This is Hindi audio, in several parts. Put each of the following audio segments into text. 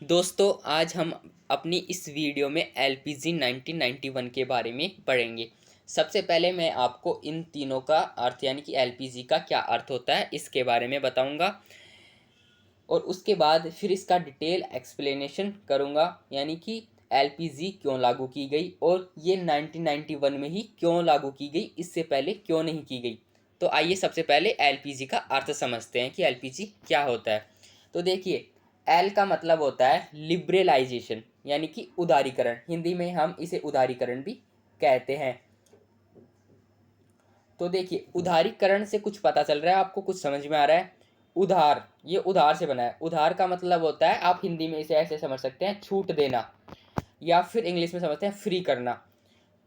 दोस्तों, आज हम अपनी इस वीडियो में एलपीजी 1991 के बारे में पढ़ेंगे। सबसे पहले मैं आपको इन तीनों का अर्थ यानी कि एलपीजी का क्या अर्थ होता है इसके बारे में बताऊंगा और उसके बाद फिर इसका डिटेल एक्सप्लेनेशन करूंगा, यानी कि एलपीजी क्यों लागू की गई और ये 1991 में ही क्यों लागू की गई, इससे पहले क्यों नहीं की गई। तो आइए सबसे पहले एलपीजी का अर्थ समझते हैं कि एलपीजी क्या होता है। तो देखिए, एल का मतलब होता है लिबरलाइजेशन यानी कि उदारीकरण। हिंदी में हम इसे उदारीकरण भी कहते हैं। तो देखिए, उदारीकरण से कुछ पता चल रहा है, आपको कुछ समझ में आ रहा है। उधार, ये उधार से बना है। उधार का मतलब होता है, आप हिंदी में इसे ऐसे समझ सकते हैं, छूट देना, या फिर इंग्लिश में समझते हैं फ्री करना,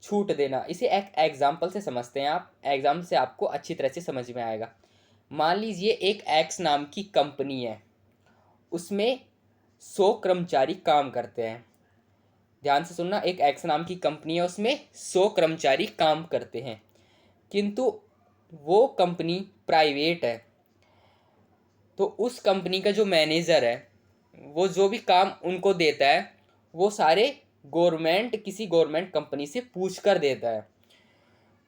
छूट देना। इसे एक एग्जाम्पल से समझते हैं आप, एग्जाम से आपको अच्छी तरह से समझ में आएगा। मान लीजिए एक एक्स नाम की कंपनी है, उसमें 100 कर्मचारी काम करते हैं। ध्यान से सुनना, एक एक्स नाम की कंपनी है, उसमें 100 कर्मचारी काम करते हैं, किंतु वो कंपनी प्राइवेट है। तो उस कंपनी का जो मैनेजर है, वो जो भी काम उनको देता है वो सारे किसी गवर्नमेंट कंपनी से पूछ कर देता है।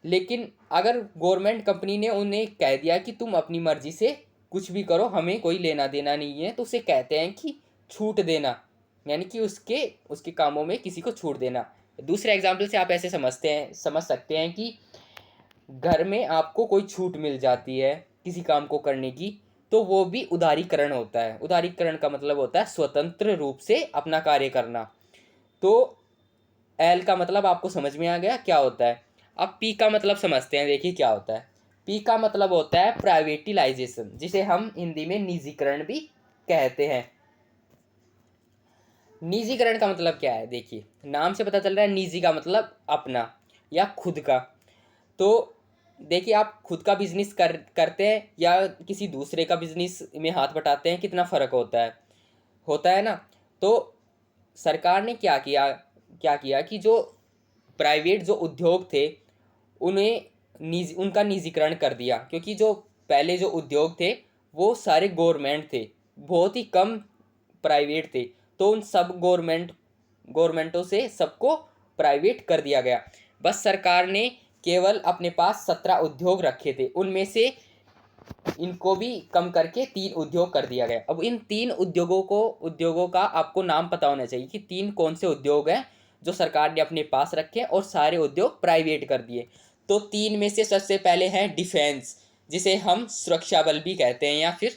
लेकिन अगर गवर्नमेंट कंपनी ने उन्हें कह दिया कि तुम अपनी मर्जी से कुछ भी करो, हमें कोई लेना देना नहीं है, तो उसे कहते हैं कि छूट देना, यानी कि उसके उसके कामों में किसी को छूट देना। दूसरे एग्जाम्पल से आप ऐसे समझ सकते हैं कि घर में आपको कोई छूट मिल जाती है किसी काम को करने की, तो वो भी उदारीकरण होता है। उदारीकरण का मतलब होता है स्वतंत्र रूप से अपना कार्य करना। तो एल का मतलब आपको समझ में आ गया क्या होता है। अब पी का मतलब समझते हैं, देखिए क्या होता है। पी का मतलब होता है प्राइवेटिलाइजेशन, जिसे हम हिंदी में निजीकरण भी कहते हैं। निजीकरण का मतलब क्या है, देखिए नाम से पता चल रहा है। निजी का मतलब अपना या खुद का। तो देखिए, आप खुद का बिजनेस करते हैं या किसी दूसरे का बिजनेस में हाथ बटाते हैं, कितना फ़र्क होता है ना। तो सरकार ने क्या किया कि जो प्राइवेट जो उद्योग थे, उन्हें उनका निजीकरण कर दिया, क्योंकि जो पहले जो उद्योग थे वो सारे गवर्नमेंट थे, बहुत ही कम प्राइवेट थे। तो उन सब गवर्नमेंटों से सबको प्राइवेट कर दिया गया। बस सरकार ने केवल अपने पास 17 उद्योग रखे थे, उनमें से इनको भी कम करके 3 उद्योग कर दिया गया। अब इन 3 उद्योगों का आपको नाम पता होना चाहिए कि 3 कौन से उद्योग हैं जो सरकार ने अपने पास रखे और सारे उद्योग प्राइवेट कर दिए। तो 3 में से सबसे पहले है डिफेंस, जिसे हम सुरक्षा बल भी कहते हैं, या फिर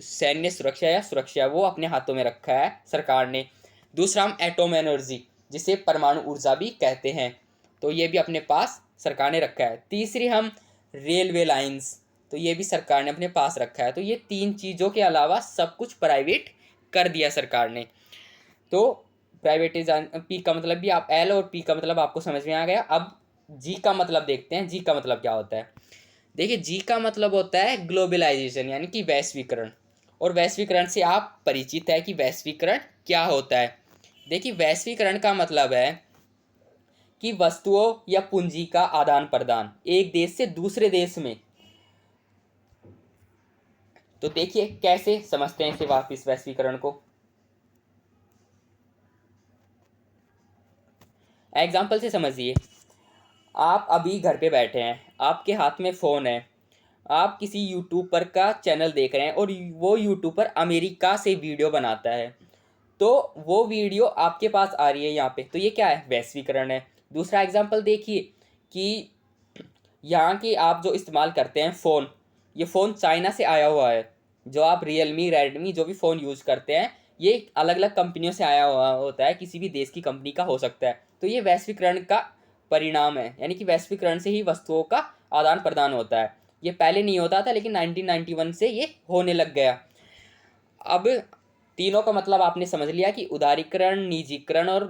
सैन्य सुरक्षा या सुरक्षा, वो अपने हाथों में रखा है सरकार ने। दूसरा हम एटॉम एनर्जी, जिसे परमाणु ऊर्जा भी कहते हैं, तो ये भी अपने पास सरकार ने रखा है। तीसरी हम रेलवे लाइंस, तो ये भी सरकार ने अपने पास रखा है। तो ये 3 चीज़ों के अलावा सब कुछ प्राइवेट कर दिया सरकार ने। तो प्राइवेटाइजेशन, पी का मतलब भी आप, एल और पी का मतलब आपको समझ में आ गया। अब जी का मतलब देखते हैं, जी का मतलब क्या होता है। देखिए, जी का मतलब होता है ग्लोबलाइजेशन यानी कि वैश्वीकरण। और वैश्वीकरण से आप परिचित है कि वैश्वीकरण क्या होता है। देखिए, वैश्वीकरण का मतलब है कि वस्तुओं या पूंजी का आदान प्रदान एक देश से दूसरे देश में। तो देखिए कैसे समझते हैं इसे वापिस वैश्वीकरण को। एग्जाम्पल से समझिए, आप अभी घर पे बैठे हैं, आपके हाथ में फ़ोन है, आप किसी यूट्यूबर का चैनल देख रहे हैं और वो यूट्यूबर अमेरिका से वीडियो बनाता है, तो वो वीडियो आपके पास आ रही है यहाँ पे, तो ये क्या है, वैश्वीकरण है। दूसरा एग्जाम्पल देखिए कि यहाँ की आप जो इस्तेमाल करते हैं फ़ोन, ये फ़ोन चाइना से आया हुआ है। जो आप रियलमी रेडमी जो भी फ़ोन यूज़ करते हैं, ये अलग अलग कंपनियों से आया हुआ होता है, किसी भी देश की कंपनी का हो सकता है। तो ये वैश्वीकरण का परिणाम है, यानी कि वैश्वीकरण से ही वस्तुओं का आदान प्रदान होता है। ये पहले नहीं होता था, लेकिन 1991 से ये होने लग गया। अब तीनों का मतलब आपने समझ लिया कि उदारीकरण, निजीकरण और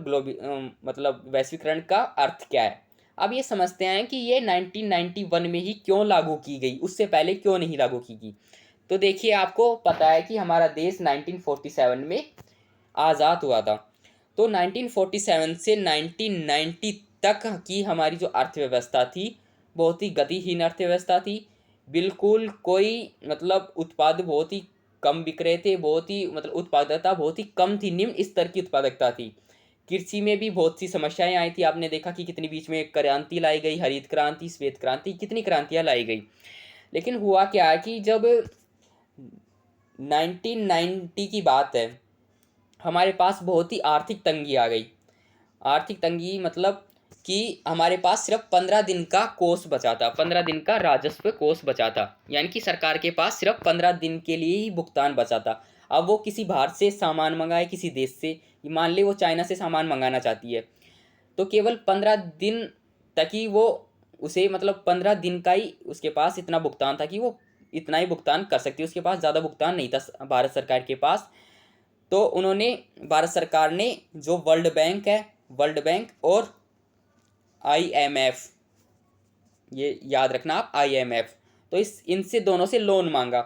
मतलब वैश्वीकरण का अर्थ क्या है। अब ये समझते हैं कि ये 1991 में ही क्यों लागू की गई, उससे पहले क्यों नहीं लागू की गई। तो देखिए, आपको पता है कि हमारा देश 1947 में आज़ाद हुआ था। तो 1947 से 1990 तक की हमारी जो अर्थव्यवस्था थी, बहुत ही गतिहीन अर्थव्यवस्था थी। बिल्कुल कोई मतलब उत्पाद बहुत ही कम बिक रहे थे, बहुत ही मतलब उत्पादकता बहुत ही कम थी, निम्न स्तर की उत्पादकता थी। कृषि में भी बहुत सी समस्याएं आई थी, आपने देखा कि कितनी बीच में क्रांति लाई गई, हरित क्रांति, श्वेत क्रांति, कितनी क्रांतियां लाई गई। लेकिन हुआ क्या कि जब 1990 की बात है, हमारे पास बहुत ही आर्थिक तंगी आ गई। आर्थिक तंगी मतलब कि हमारे पास सिर्फ 15 दिन का कोष बचा था, 15 दिन का राजस्व कोष बचा था, यानी कि सरकार के पास सिर्फ 15 दिन के लिए ही भुगतान बचा था। अब वो किसी बाहर से सामान मंगाए, किसी देश से, मान ले वो चाइना से सामान मंगाना चाहती है, तो केवल 15 दिन तक ही वो उसे मतलब 15 दिन का ही उसके पास इतना भुगतान था कि वो इतना ही भुगतान कर सकती है, उसके पास ज़्यादा भुगतान नहीं था भारत सरकार के पास। तो उन्होंने, भारत सरकार ने जो वर्ल्ड बैंक है, वर्ल्ड बैंक और IMF, ये याद रखना आप, IMF, तो इनसे दोनों से लोन मांगा।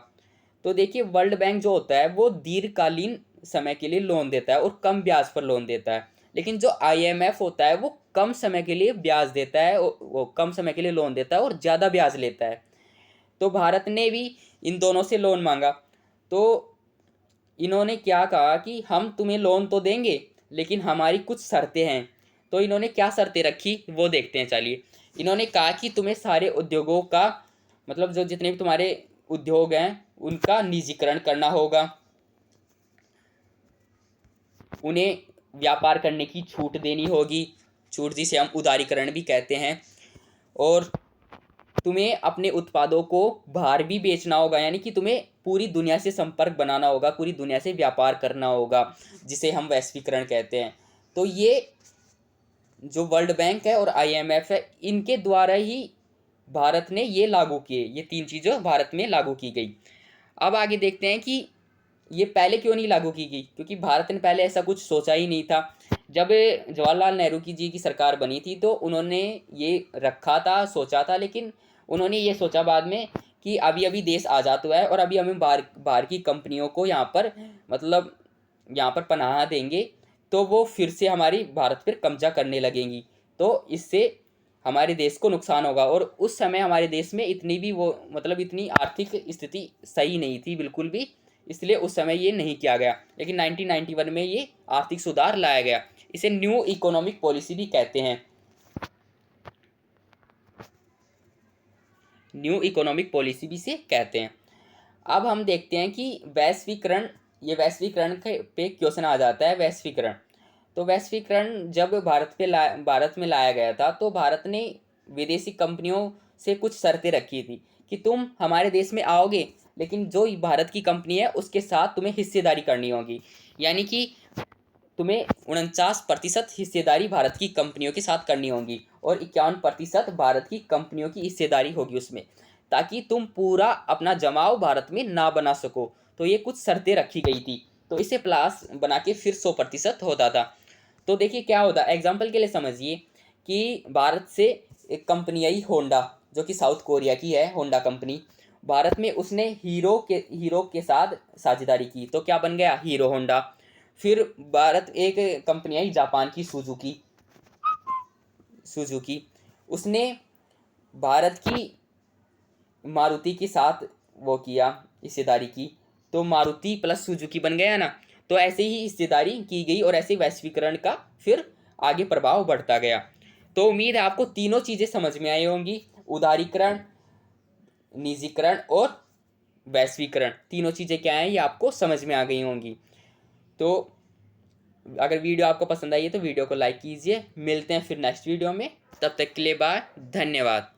तो देखिए वर्ल्ड बैंक जो होता है वो दीर्घकालीन समय के लिए लोन देता है और कम ब्याज पर लोन देता है, लेकिन जो IMF होता है वो कम समय के लिए ब्याज देता है, वो कम समय के लिए लोन देता है और ज़्यादा ब्याज लेता है। तो भारत ने भी इन दोनों से लोन मांगा। तो इन्होंने क्या कहा कि हम तुम्हें लोन तो देंगे लेकिन हमारी कुछ शर्तें हैं। तो इन्होंने क्या शर्तें रखी वो देखते हैं, चलिए। इन्होंने कहा कि तुम्हें सारे उद्योगों का मतलब जो जितने भी तुम्हारे उद्योग हैं उनका निजीकरण करना होगा, उन्हें व्यापार करने की छूट देनी होगी, छूट जिसे हम उदारीकरण भी कहते हैं, और तुम्हें अपने उत्पादों को बाहर भी बेचना होगा, यानी कि तुम्हें पूरी दुनिया से संपर्क बनाना होगा, पूरी दुनिया से व्यापार करना होगा, जिसे हम वैश्वीकरण कहते हैं। तो ये जो वर्ल्ड बैंक है और IMF है, इनके द्वारा ही भारत ने ये लागू किए, ये तीन चीज़ें भारत में लागू की गई। अब आगे देखते हैं कि ये पहले क्यों नहीं लागू की गई, क्योंकि भारत ने पहले ऐसा कुछ सोचा ही नहीं था। जब जवाहरलाल नेहरू जी की सरकार बनी थी तो उन्होंने ये रखा था, सोचा था, लेकिन उन्होंने ये सोचा बाद में कि अभी अभी देश आज़ाद हुआ है और अभी हमें बाहर की कंपनियों को यहाँ पर मतलब यहाँ पर पनाह देंगे तो वो फिर से हमारी भारत पर कब्जा करने लगेंगी, तो इससे हमारे देश को नुकसान होगा। और उस समय हमारे देश में इतनी भी वो मतलब इतनी आर्थिक स्थिति सही नहीं थी बिल्कुल भी, इसलिए उस समय ये नहीं किया गया। लेकिन 1991 में ये आर्थिक सुधार लाया गया, इसे न्यू इकोनॉमिक पॉलिसी भी कहते हैं, न्यू इकोनॉमिक पॉलिसी भी से कहते हैं। अब हम देखते हैं कि वैश्वीकरण, ये वैश्वीकरण पे क्वेश्चन आ जाता है, वैश्वीकरण। तो वैश्वीकरण जब भारत में लाया गया था तो भारत ने विदेशी कंपनियों से कुछ शर्तें रखी थी कि तुम हमारे देश में आओगे लेकिन जो भारत की कंपनी है उसके साथ तुम्हें हिस्सेदारी करनी होगी, यानी कि तुम्हें 49% हिस्सेदारी भारत की कंपनियों के साथ करनी होगी और 51% भारत की कंपनियों की हिस्सेदारी होगी उसमें, ताकि तुम पूरा अपना जमाव भारत में ना बना सको। तो ये कुछ शर्तें रखी गई थी, तो इसे प्लस बना के फिर 100% होता था। तो देखिए क्या होता, एग्जाम्पल के लिए समझिए कि भारत से एक कंपनी आई होंडा, जो कि साउथ कोरिया की है होंडा कंपनी, भारत में उसने हीरो के साथ साझेदारी की, तो क्या बन गया, हीरो होंडा। फिर भारत एक कंपनी आई जापान की, सुजुकी, उसने भारत की मारुति के साथ वो किया, हिस्सेदारी की, तो मारुति प्लस सुजुकी बन गया ना। तो ऐसे ही हिस्सेदारी की गई और ऐसे वैश्वीकरण का फिर आगे प्रभाव बढ़ता गया। तो उम्मीद है आपको तीनों चीज़ें समझ में आई होंगी, उदारीकरण, निजीकरण और वैश्वीकरण, तीनों चीज़ें क्या हैं ये आपको समझ में आ गई होंगी। तो अगर वीडियो आपको पसंद आई है तो वीडियो को लाइक कीजिए, मिलते हैं फिर नेक्स्ट वीडियो में, तब तक के लिए बाय, धन्यवाद।